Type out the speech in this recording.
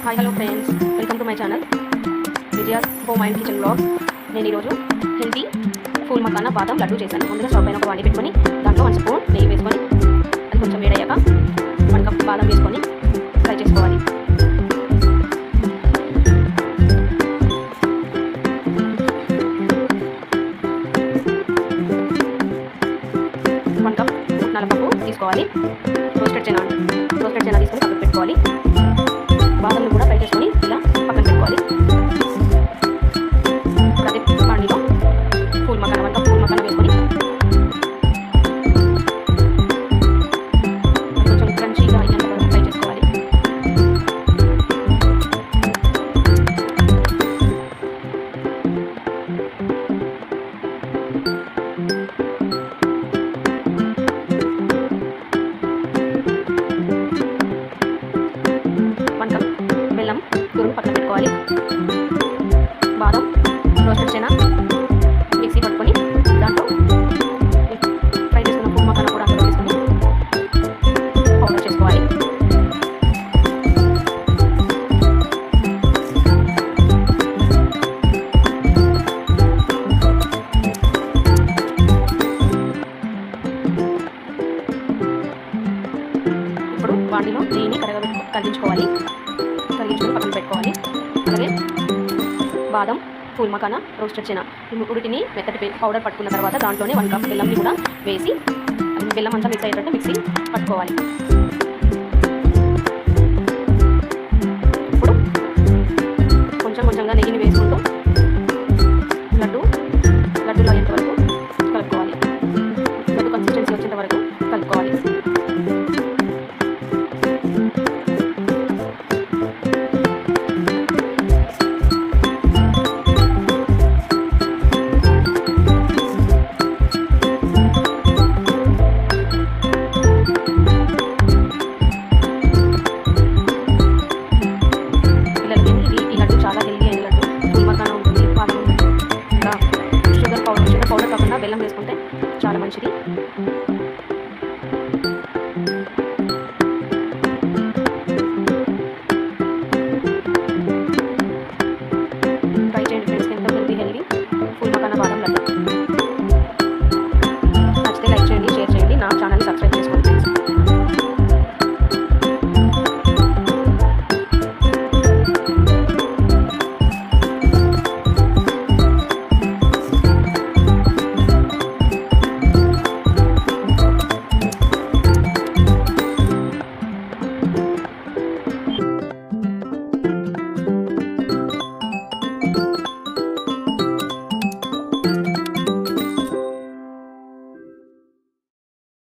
Hi hello friends, welcome to my channel Vijaya's home and kitchen blogs. నేను ఈరోజు healthy pool makhana బాదం లడ్డు చేశాను. ముందుగా స్టవ్ పైన ఒక వాణి పెట్టుకొని దాంట్లో 1 స్పూన్ నెయ్యి వేసుకొని అది కొంచెం వేడయ్యాక 1 కప్ బాదం వేసుకొని ఫ్రై చేసుకోవాలి. నలపప్పు తీసుకోవాలి. రోస్టెడ్ చెనా తీసుకొని పక్కన పెట్టుకోవాలి. బాదంని కూడా ఫ్రై చేసుకొని ఇలా పక్కన పెట్టుకోవాలి. అదే బాండిలో ఫూల్ మకానా 1 కప్ ఫూల్ మకానా వేసుకొని కొంచెం క్రంచీగా అయ్యేంత వరకు ఫ్రై చేసుకోవాలి. బెల్లం తురుము పక్కన పెట్టుకోవాలి. బాదం రోస్టెడ్ చెనా మిక్సీ పట్టుకొని దాంట్లో ఫ్రై చేసుకున్న ఫూల్ మకానా కూడా అందులో వేసుకొని పౌడర్ చేసుకోవాలి. ఇప్పుడు వాటిలో నెయ్యిని కరిగించుకొని పక్కన పెట్టుకోవాలి. అలాగే బాదం ఫూల్ మకానా రోస్టెడ్ చెనా ఉడిటిని మెత్తటి పౌడర్ పట్టుకున్న తర్వాత దాంట్లోనే 1 కప్ బెల్లంని కూడా వేసి బెల్లం అంతా మిక్స్ అయ్యేటట్టు మిక్సీ పట్టుకోవాలి.